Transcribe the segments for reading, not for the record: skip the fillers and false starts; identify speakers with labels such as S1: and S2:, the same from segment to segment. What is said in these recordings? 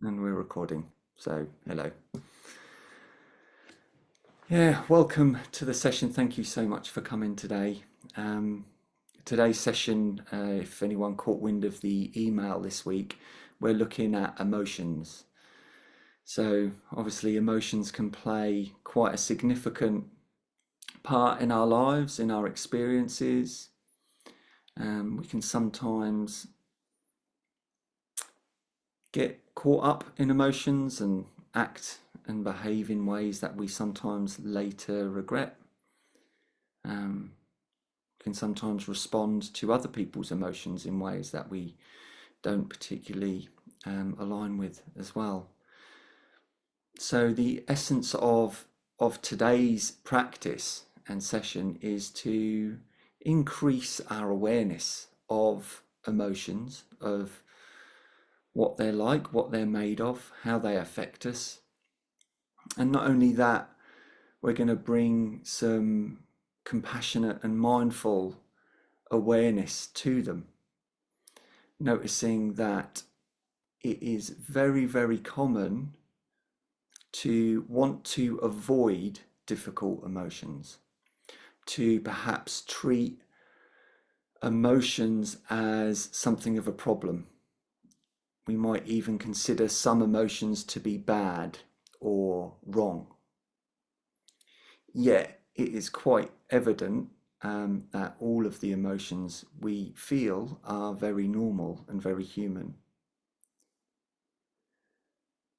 S1: And we're recording. So, hello. Yeah, welcome to the session. Thank you so much for coming today. Today's session, if anyone caught wind of the email this week, we're looking at emotions. So, obviously, emotions can play quite a significant part in our lives, in our experiences. We can sometimes get caught up in emotions and act and behave in ways that we sometimes later regret. Can sometimes respond to other people's emotions in ways that we don't particularly align with as well. So the essence of today's practice and session is to increase our awareness of emotions, of what they're like, what they're made of, how they affect us. And not only that, we're going to bring some compassionate and mindful awareness to them, noticing that it is very, very common to want to avoid difficult emotions, to perhaps treat emotions as something of a problem. We might even consider some emotions to be bad or wrong. Yet it is quite evident that all of the emotions we feel are very normal and very human.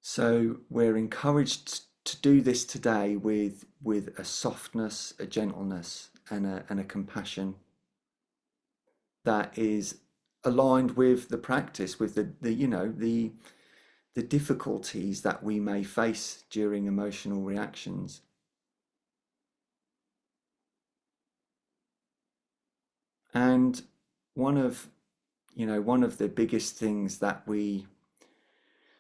S1: So we're encouraged to do this today with a softness, a gentleness, and a compassion that is aligned with the practice, with the difficulties that we may face during emotional reactions. And one of the biggest things that we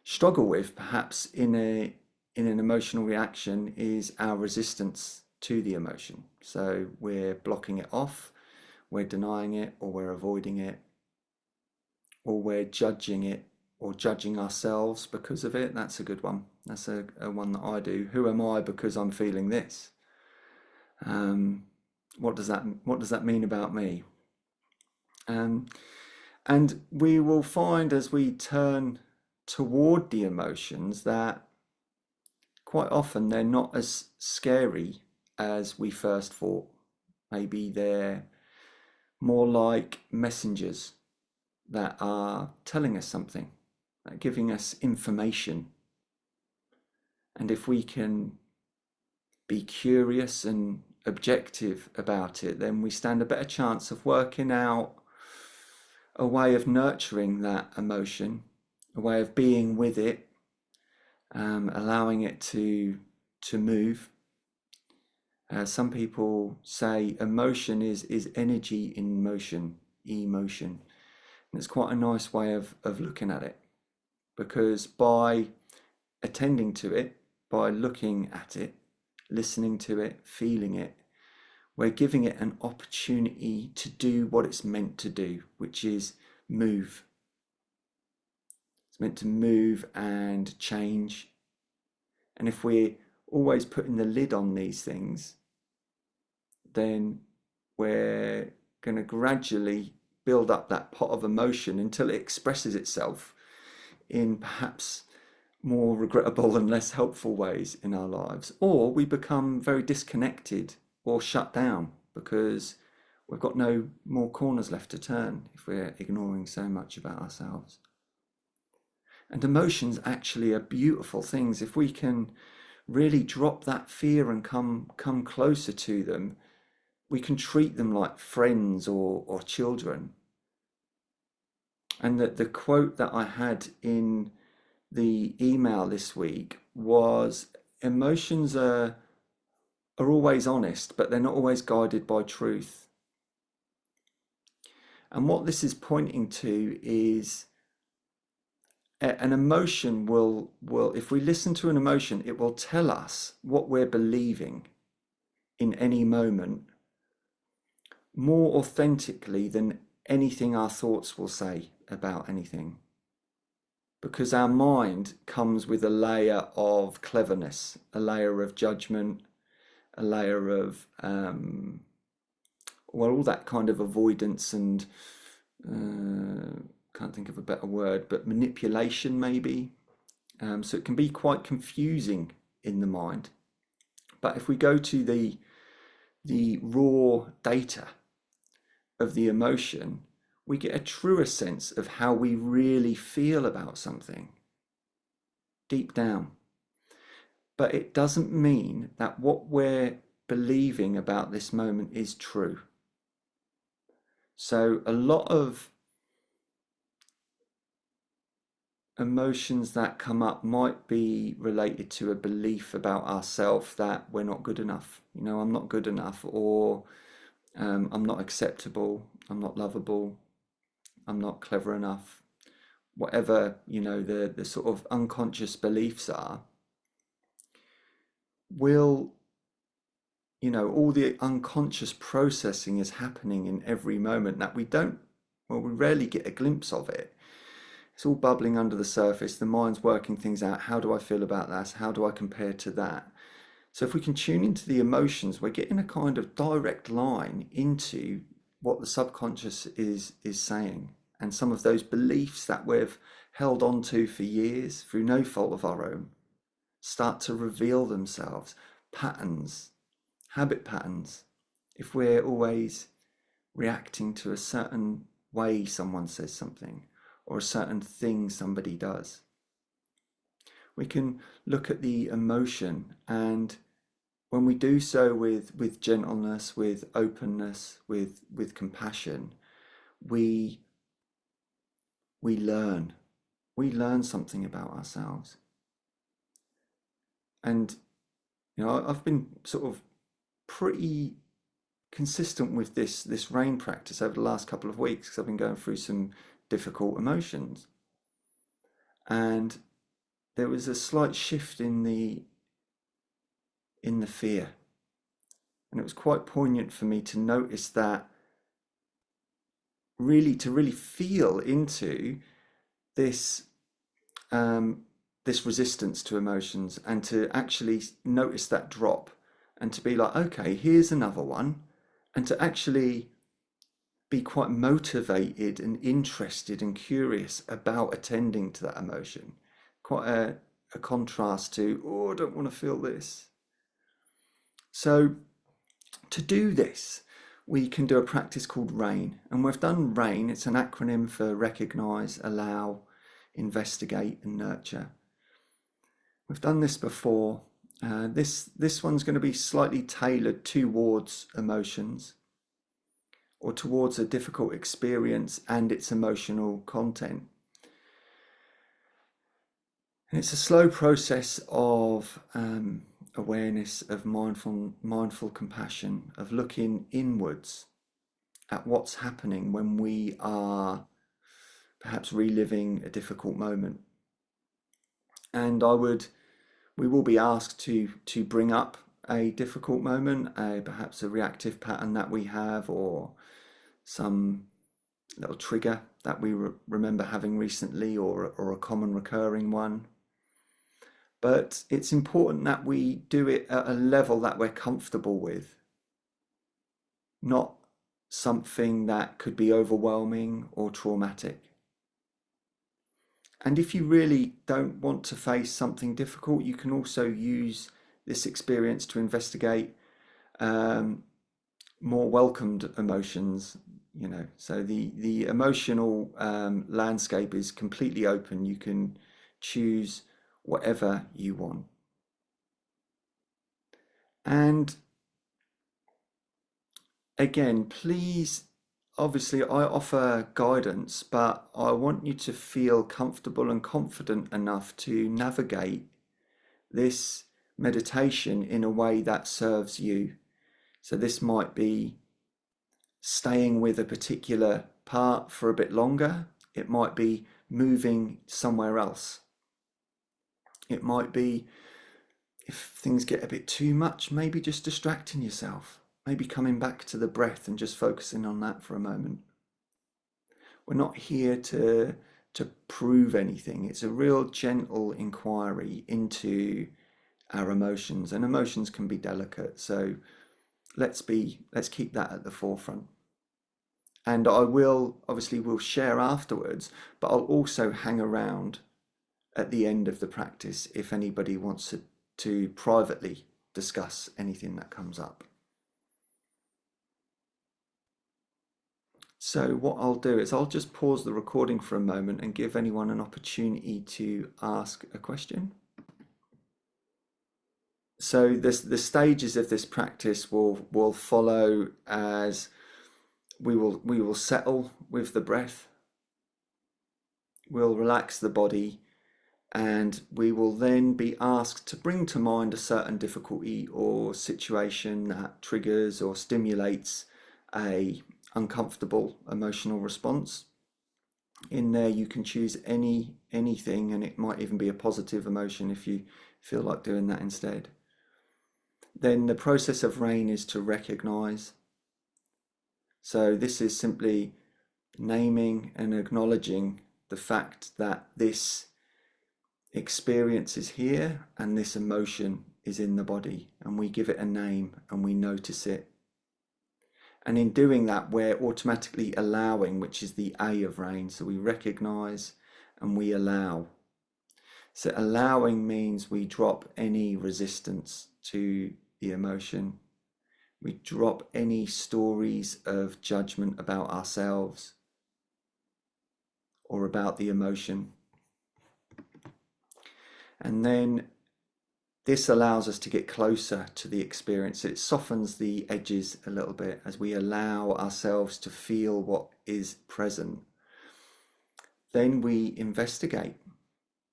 S1: struggle with, perhaps in an emotional reaction, is our resistance to the emotion. So we're blocking it off, we're denying it, or we're avoiding it, or we're judging it, or judging ourselves because of it. That's a good one. That's a one that I do. Who am I because I'm feeling this? What does that mean about me? And we will find as we turn toward the emotions that quite often they're not as scary as we first thought. Maybe they're more like messengers that are telling us something, giving us information. And if we can be curious and objective about it, then we stand a better chance of working out a way of nurturing that emotion, a way of being with it, allowing it to move. Some people say emotion is energy in motion, emotion. And it's quite a nice way of looking at it, because by attending to it, by looking at it, listening to it, feeling it, we're giving it an opportunity to do what it's meant to do, which is move. It's meant to move and change. And if we're always putting the lid on these things, then we're going to gradually build up that pot of emotion until it expresses itself in perhaps more regrettable and less helpful ways in our lives. Or we become very disconnected or shut down because we've got no more corners left to turn if we're ignoring so much about ourselves. And emotions actually are beautiful things. If we can really drop that fear and come closer to them, we can treat them like friends or children. And that the quote that I had in the email this week was, emotions are always honest, but they're not always guided by truth. And what this is pointing to is an emotion will, if we listen to an emotion, it will tell us what we're believing in any moment more authentically than anything our thoughts will say about anything. because our mind comes with a layer of cleverness, a layer of judgment, a layer of well, all that kind of avoidance and can't think of a better word, but manipulation maybe. So it can be quite confusing in the mind. But if we go to the raw data of the emotion, we get a truer sense of how we really feel about something deep down. But it doesn't mean that what we're believing about this moment is true. So a lot of emotions that come up might be related to a belief about ourselves that we're not good enough. I'm not good enough, or I'm not acceptable, I'm not lovable, I'm not clever enough. Whatever, the sort of unconscious beliefs are, will, all the unconscious processing is happening in every moment that we rarely get a glimpse of it. It's all bubbling under the surface. The mind's working things out. How do I feel about that? How do I compare to that? So if we can tune into the emotions, we're getting a kind of direct line into what the subconscious is saying. And some of those beliefs that we've held on to for years through no fault of our own start to reveal themselves. Patterns, habit patterns. If we're always reacting to a certain way someone says something, or a certain thing somebody does, we can look at the emotion, and when we do so with gentleness, with openness, with compassion, we learn. We learn something about ourselves. And I've been sort of pretty consistent with this rain practice over the last couple of weeks, because I've been going through some difficult emotions, and there was a slight shift in the fear, and it was quite poignant for me to notice that, to really feel into this this resistance to emotions, and to actually notice that drop, and to be like, okay, here's another one, and to actually be quite motivated and interested and curious about attending to that emotion. Quite a contrast to, oh, I don't want to feel this. So to do this, we can do a practice called RAIN. And we've done RAIN. It's an acronym for recognize, allow, investigate, and nurture. We've done this before. This one's going to be slightly tailored towards emotions, or towards a difficult experience and its emotional content. And it's a slow process of awareness, of mindful compassion, of looking inwards at what's happening when we are perhaps reliving a difficult moment. And we will be asked to bring up a difficult moment, perhaps a reactive pattern that we have, or some little trigger that we remember having recently, or a common recurring one. But it's important that we do it at a level that we're comfortable with, not something that could be overwhelming or traumatic. And if you really don't want to face something difficult, you can also use this experience to investigate more welcomed emotions. So the emotional landscape is completely open. You can choose whatever you want. And again, please, obviously I offer guidance, but I want you to feel comfortable and confident enough to navigate this meditation in a way that serves you. So this might be staying with a particular part for a bit longer. It might be moving somewhere else. It might be, if things get a bit too much, maybe just distracting yourself, maybe coming back to the breath and just focusing on that for a moment. We're not here to to prove anything. It's a real gentle inquiry into our emotions, and emotions can be delicate. So let's keep that at the forefront. And I will obviously we'll share afterwards, but I'll also hang around at the end of the practice if anybody wants to privately discuss anything that comes up. So what I'll do is I'll just pause the recording for a moment and give anyone an opportunity to ask a question. So the stages of this practice will follow as we will settle with the breath, we'll relax the body, and we will then be asked to bring to mind a certain difficulty or situation that triggers or stimulates a uncomfortable emotional response. In there you can choose anything, and it might even be a positive emotion if you feel like doing that instead. Then the process of RAIN is to recognize. So this is simply naming and acknowledging the fact that this experience is here and this emotion is in the body, and we give it a name and we notice it. And in doing that, we're automatically allowing, which is the A of RAIN. So we recognize and we allow. So allowing means we drop any resistance to the emotion. We drop any stories of judgment about ourselves or about the emotion. And then this allows us to get closer to the experience. It softens the edges a little bit as we allow ourselves to feel what is present. Then we investigate.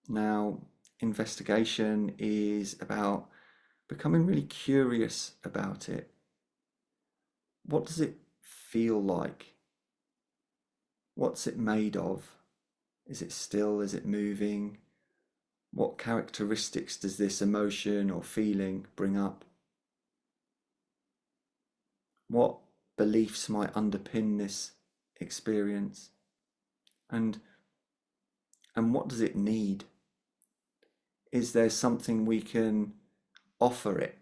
S1: Now, investigation is about becoming really curious about it. What does it feel like? What's it made of? Is it still? Is it moving? What characteristics does this emotion or feeling bring up? What beliefs might underpin this experience? And what does it need? Is there something we can offer it,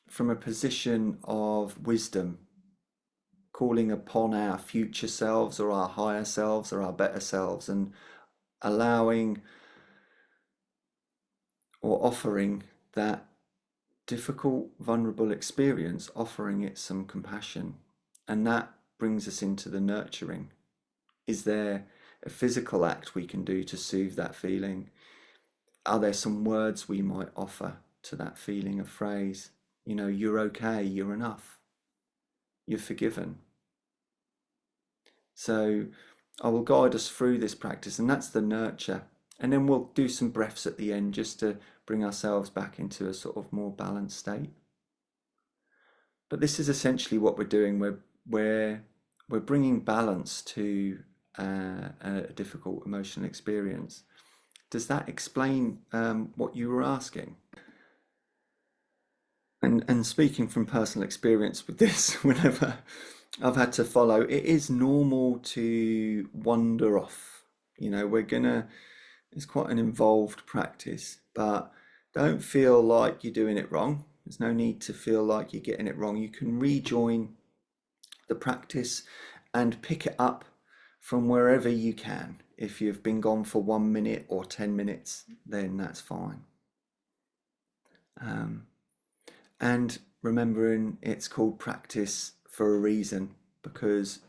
S1: from a position of wisdom, calling upon our future selves or our higher selves or our better selves, and allowing or offering that difficult, vulnerable experience, offering it some compassion. And that brings us into the nurturing. Is there a physical act we can do to soothe that feeling? Are there some words we might offer to that feeling, a phrase? You're okay, you're enough, you're forgiven. So I will guide us through this practice, and that's the nurture. And then we'll do some breaths at the end just to bring ourselves back into a sort of more balanced state. But this is essentially what we're doing. We're bringing balance to a difficult emotional experience. Does that explain what you were asking? And speaking from personal experience with this, whenever I've had to follow, it is normal to wander off. It's quite an involved practice, but don't feel like you're doing it wrong. There's no need to feel like you're getting it wrong. You can rejoin the practice and pick it up from wherever you can. If you've been gone for 1 minute or 10 minutes, then that's fine. And remembering it's called practice for a reason, because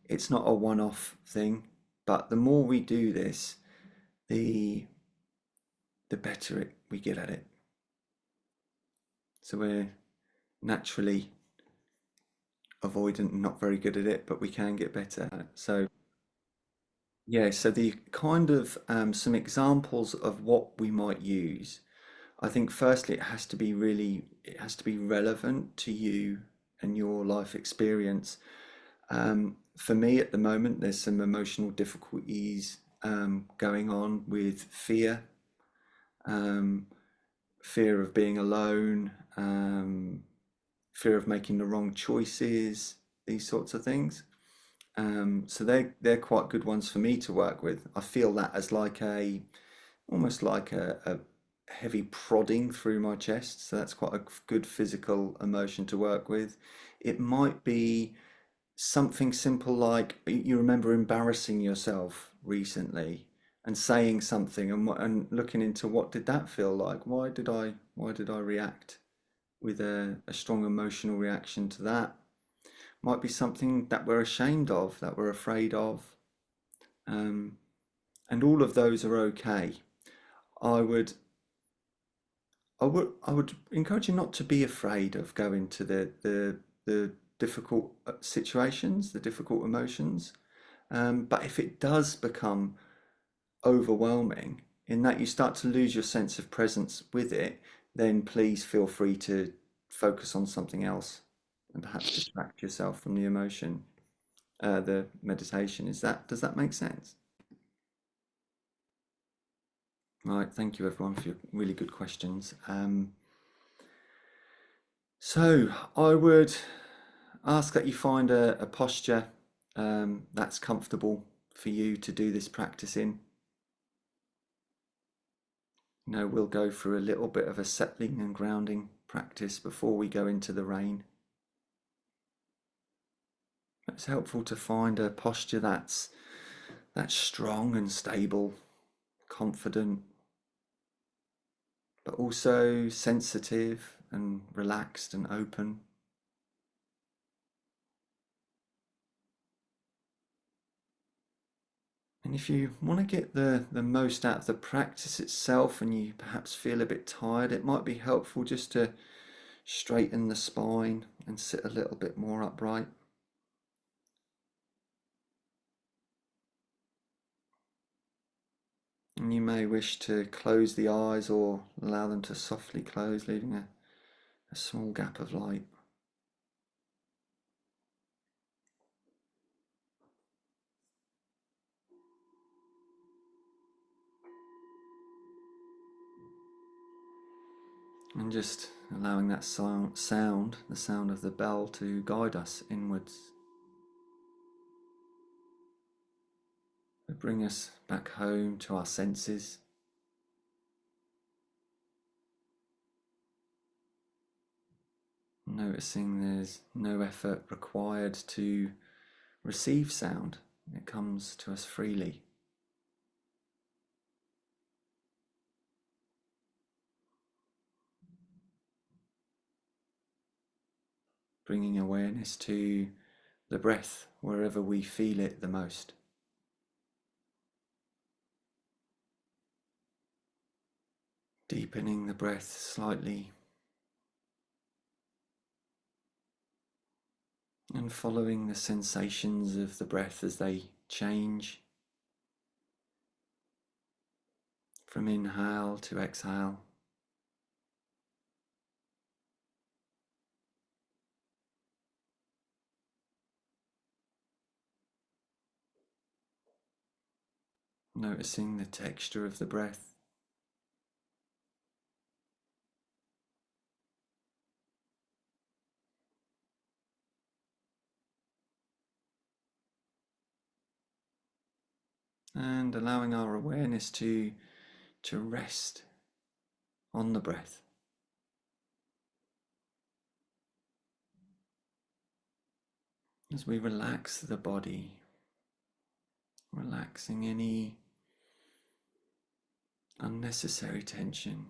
S1: it's not a one-off thing, but the more we do this, the better we get at it. So we're naturally avoidant and not very good at it, but we can get better at it. So yeah, so the kind of some examples of what we might use. I think firstly it has to be relevant to you and your life experience. For me at the moment, there's some emotional difficulties going on with fear, fear of being alone, fear of making the wrong choices, these sorts of things. So they're quite good ones for me to work with. I feel that as like a almost like a heavy prodding through my chest. So that's quite a good physical emotion to work with. It might be something simple like you remember embarrassing yourself recently and saying something and looking into what did that feel like? Why did I react with a strong emotional reaction to that? Might be something that we're ashamed of, that we're afraid of, um, and all of those are okay. I would I would encourage you not to be afraid of going to the difficult situations, the difficult emotions. But if it does become overwhelming, in that you start to lose your sense of presence with it, then please feel free to focus on something else and perhaps distract yourself from the emotion, the meditation. Does that make sense? Right, thank you everyone for your really good questions. So I would ask that you find a posture that's comfortable for you to do this practice in. We'll go through a little bit of a settling and grounding practice before we go into the rain. It's helpful to find a posture that's strong and stable, confident, but also sensitive and relaxed and open. And if you want to get the most out of the practice itself and you perhaps feel a bit tired, it might be helpful just to straighten the spine and sit a little bit more upright. And you may wish to close the eyes or allow them to softly close, leaving a small gap of light. And just allowing that sound, the sound of the bell, to guide us inwards, to bring us back home to our senses. Noticing there's no effort required to receive sound, it comes to us freely. Bringing awareness to the breath wherever we feel it the most. Deepening the breath slightly and following the sensations of the breath as they change from inhale to exhale. Noticing the texture of the breath. And allowing our awareness to rest on the breath. As we relax the body, relaxing any unnecessary tension.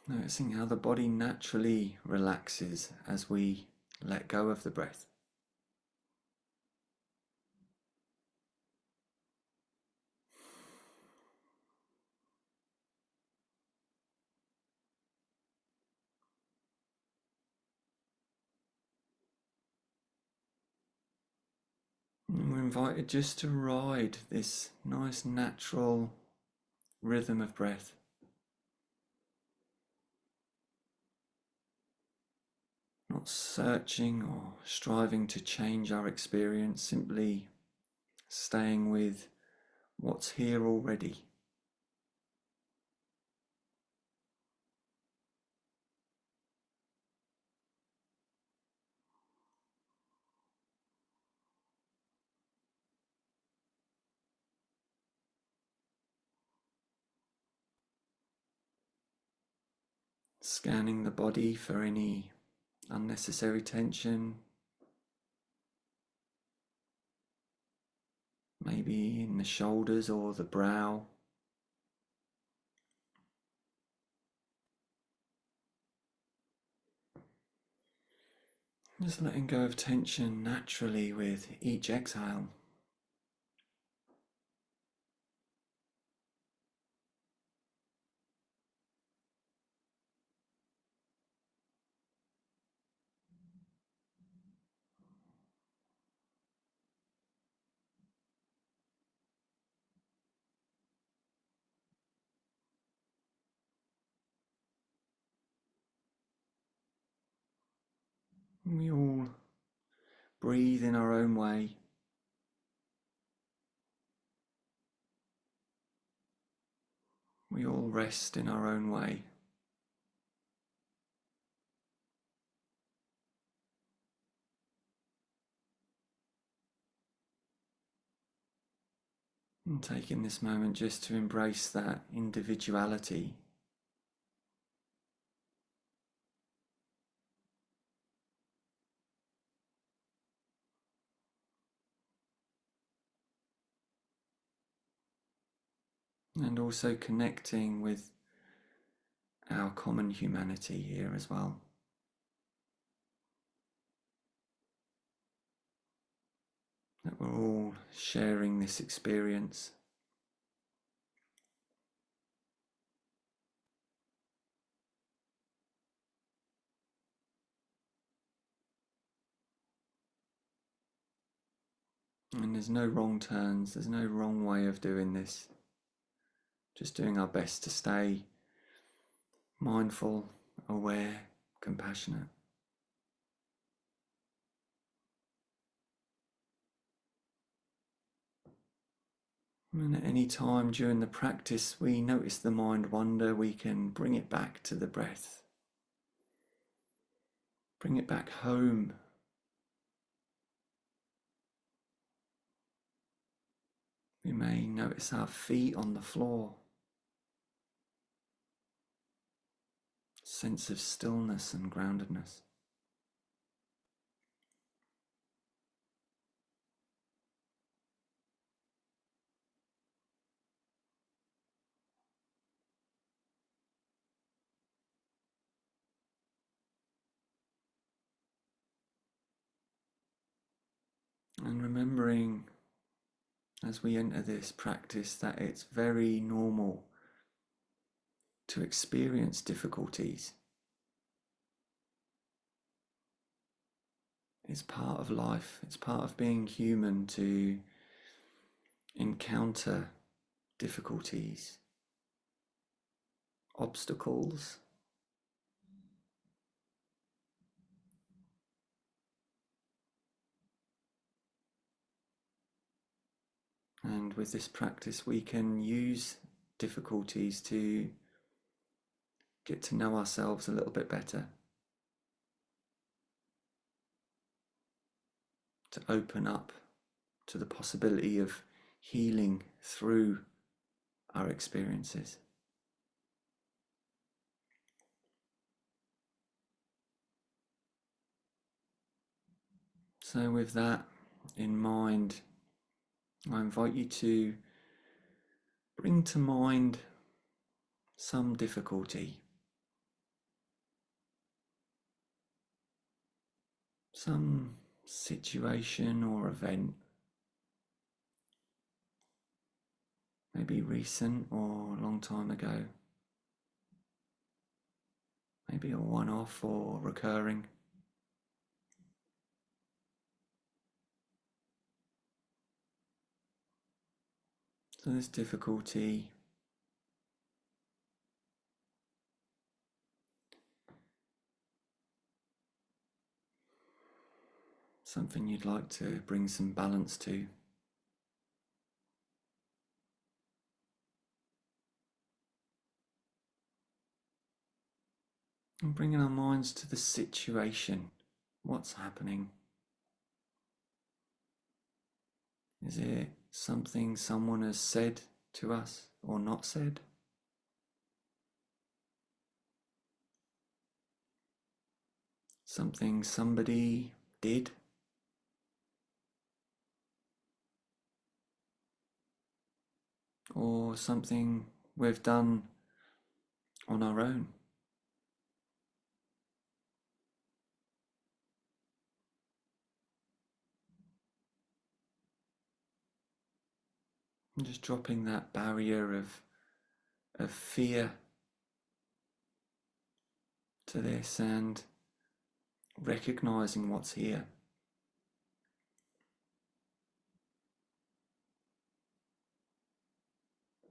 S1: Noticing how the body naturally relaxes as we let go of the breath. And we're invited just to ride this nice natural rhythm of breath. Not searching or striving to change our experience, simply staying with what's here already. Scanning the body for any unnecessary tension, maybe in the shoulders or the brow. Just letting go of tension naturally with each exhale. We all breathe in our own way. We all rest in our own way. And taking this moment just to embrace that individuality. And also connecting with our common humanity here as well. That we're all sharing this experience. And there's no wrong turns, there's no wrong way of doing this. Just doing our best to stay mindful, aware, compassionate. And at any time during the practice we notice the mind wander, we can bring it back to the breath. Bring it back home. We may notice our feet on the floor. Sense of stillness and groundedness. And remembering as we enter this practice that it's very normal to experience difficulties. It's part of life, it's part of being human to encounter difficulties, obstacles. And with this practice we can use difficulties to get to know ourselves a little bit better, to open up to the possibility of healing through our experiences. So with that in mind, I invite you to bring to mind some difficulty, some situation or event, maybe recent or a long time ago, maybe a one-off or recurring. So this difficulty something you'd like to bring some balance to. And bringing our minds to the situation. What's happening? Is it something someone has said to us or not said? something somebody did, or something we've done on our own. And just dropping that barrier of fear to this and recognizing what's here.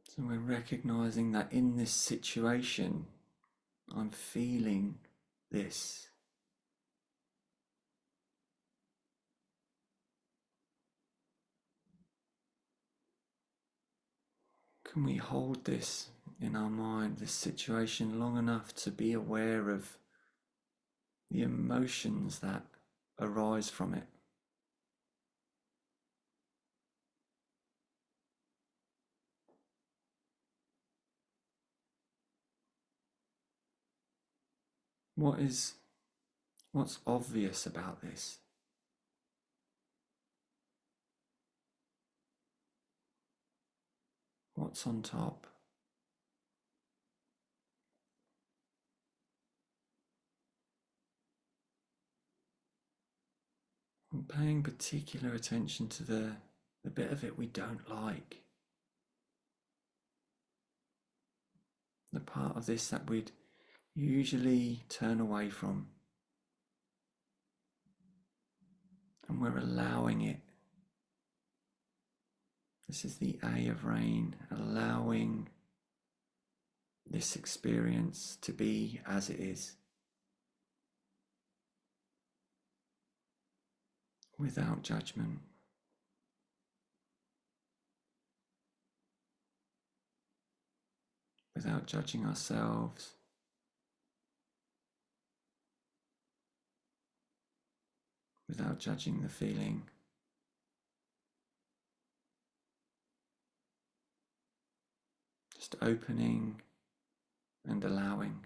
S1: So we're recognizing that in this situation, I'm feeling this. Can we hold this in our mind, this situation, long enough to be aware of the emotions that arise from it? What's obvious about this? What's on top? I'm paying particular attention to the bit of it we don't like. The part of this that we'd usually turn away from. And we're allowing it. This is the A of rain, allowing this experience to be as it is, without judgment. Without judging ourselves, without judging the feeling. Just opening and allowing.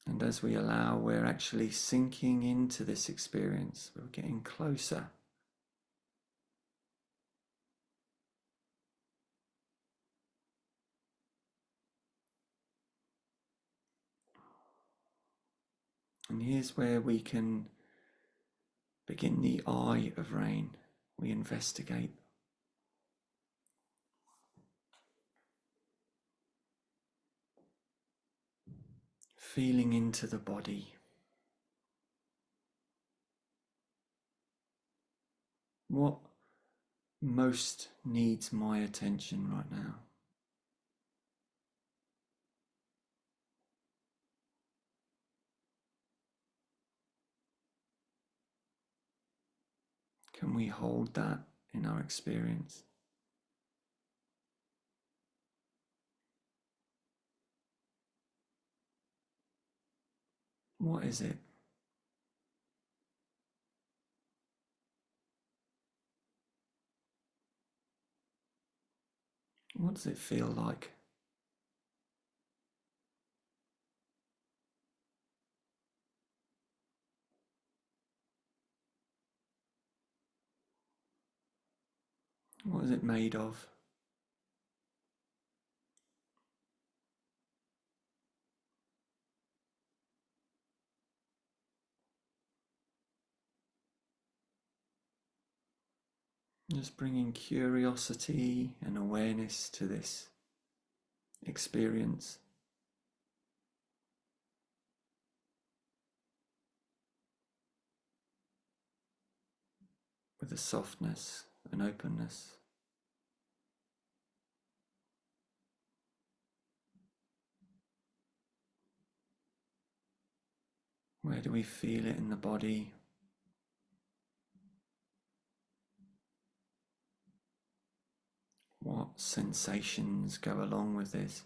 S1: And as we allow, we're actually sinking into this experience. We're getting closer. And here's where we can begin the eye of rain. We investigate. Feeling into the body. What most needs my attention right now? Can we hold that in our experience? What is it? What does it feel like? What is it made of? Just bringing curiosity and awareness to this experience. With a softness and openness. Where do we feel it in the body? What sensations go along with this?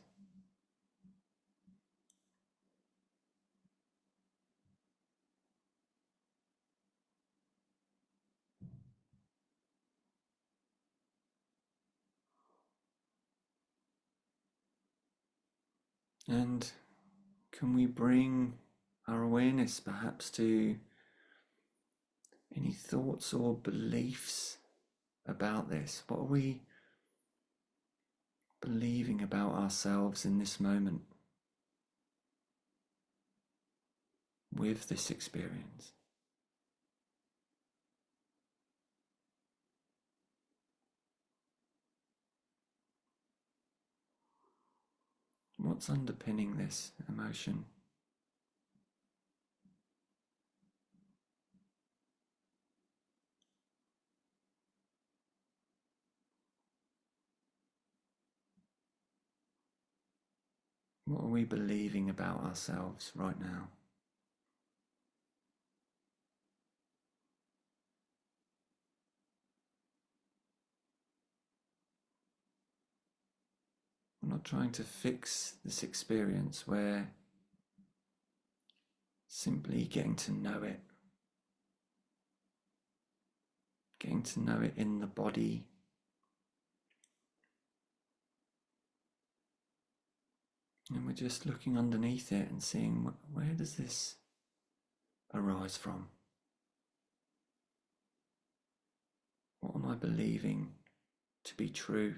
S1: And can we bring our awareness perhaps to any thoughts or beliefs about this? What are we believing about ourselves in this moment with this experience? What's underpinning this emotion? What are we believing about ourselves right now? We're not trying to fix this experience, we're simply getting to know it. Getting to know it in the body. And we're just looking underneath it and seeing where does this arise from? What am I believing to be true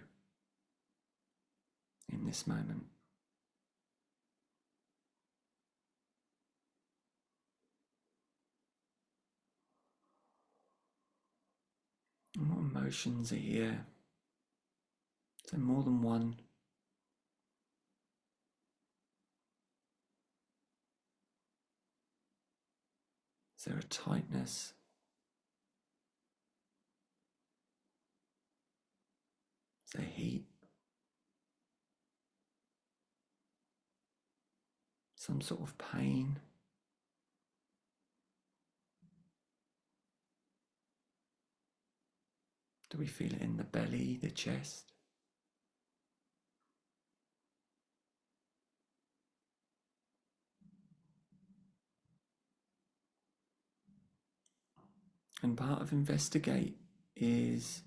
S1: in this moment? And what emotions are here? Is there more than one? Is there a tightness? Is there heat? Some sort of pain? Do we feel it in the belly, the chest? And part of investigate is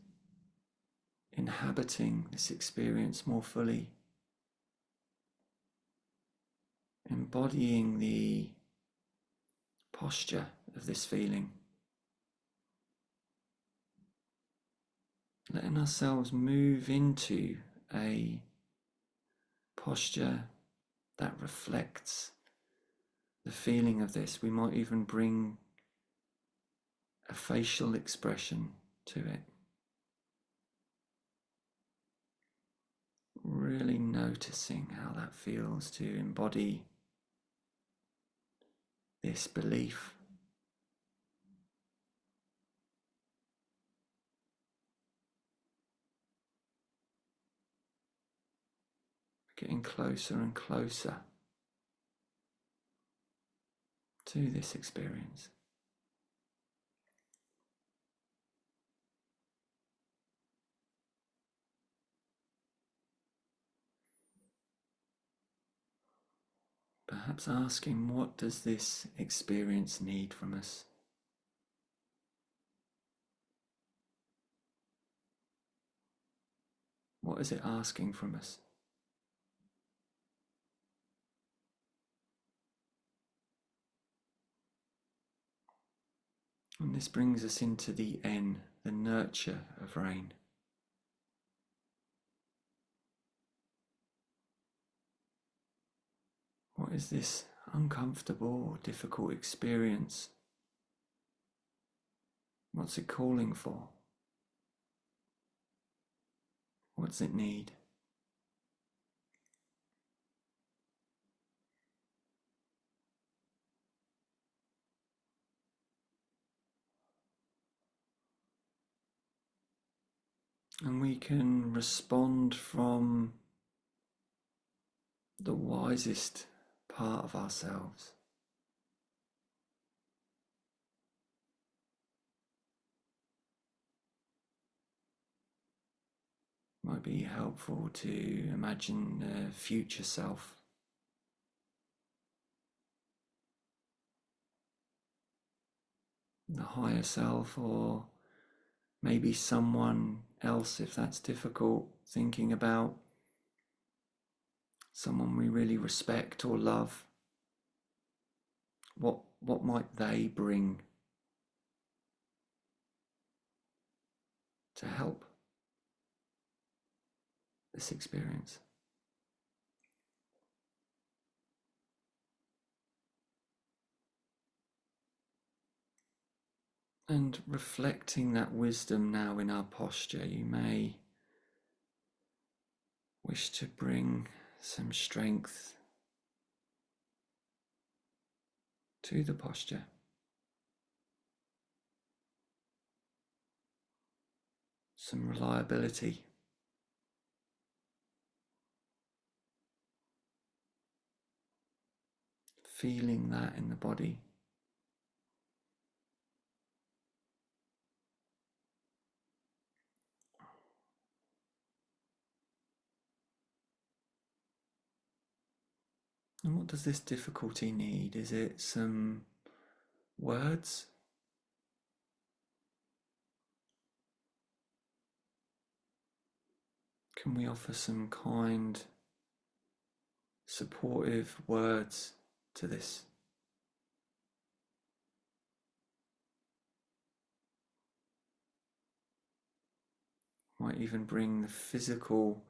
S1: inhabiting this experience more fully, embodying the posture of this feeling, letting ourselves move into a posture that reflects the feeling of this. We might even bring a facial expression to it. Really noticing how that feels to embody this belief. Getting closer and closer to this experience. Perhaps asking, what does this experience need from us? What is it asking from us? And this brings us into the N, the nurture of rain. What is this uncomfortable or difficult experience? What's it calling for? What's it need? And we can respond from the wisest part of ourselves. Might be helpful to imagine a future self. The higher self, or maybe someone else if that's difficult, thinking about someone we really respect or love, what might they bring to help this experience? And reflecting that wisdom now in our posture, you may wish to bring some strength to the posture. Some reliability. Feeling that in the body. And what does this difficulty need? Is it some words? Can we offer some kind, supportive words to this? Might even bring the physical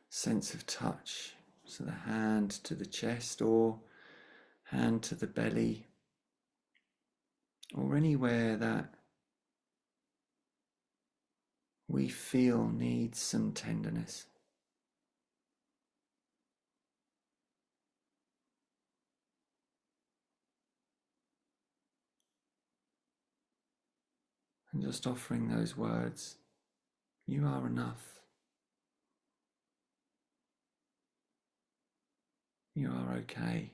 S1: sense of touch, so the hand to the chest or hand to the belly, or anywhere that we feel needs some tenderness. And just offering those words, you are enough. You are okay.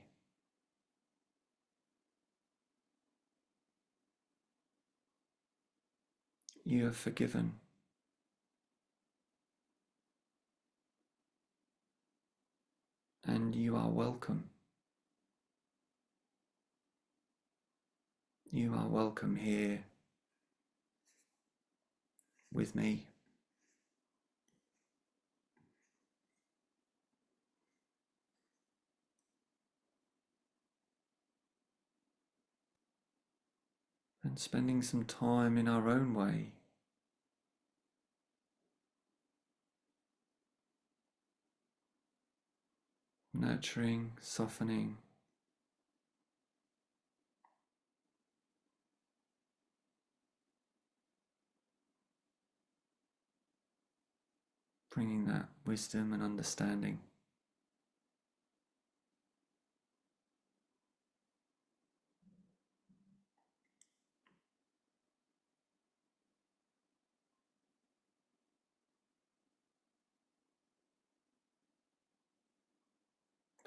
S1: You are forgiven. And you are welcome. You are welcome here with me. And spending some time in our own way, nurturing, softening, bringing that wisdom and understanding.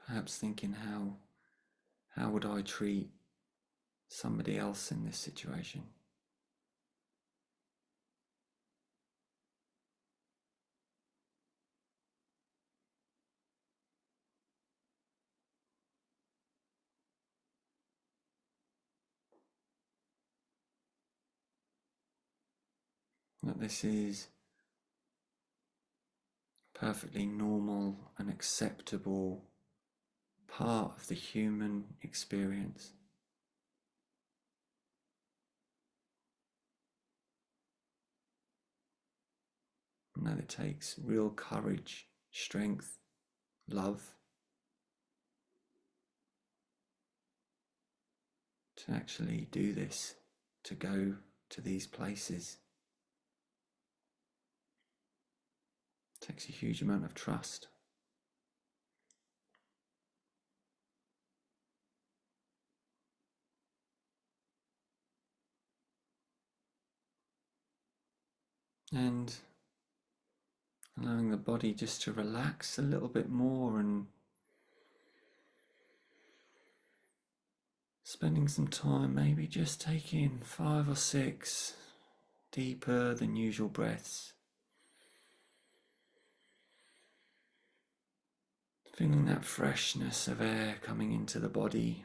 S1: Perhaps thinking how would I treat somebody else in this situation? That this is perfectly normal and acceptable part of the human experience. And that it takes real courage, strength, love to actually do this, to go to these places. It takes a huge amount of trust. And allowing the body just to relax a little bit more and spending some time maybe just taking 5 or 6 deeper than usual breaths. Feeling that freshness of air coming into the body.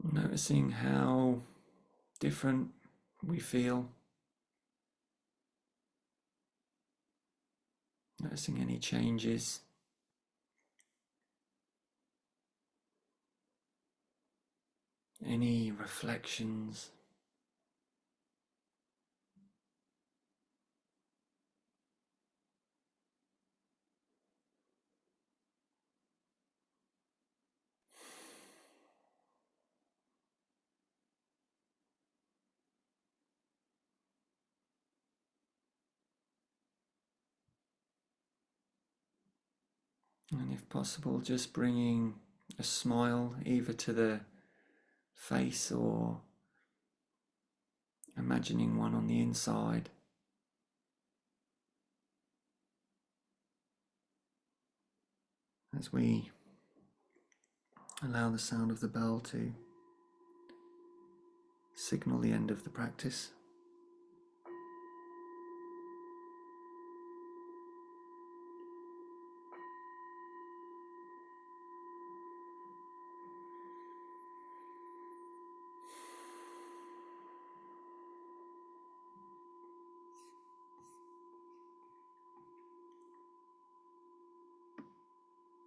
S1: Noticing how different we feel. Noticing any changes. Any reflections. And if possible, just bringing a smile either to the face or imagining one on the inside. As we allow the sound of the bell to signal the end of the practice.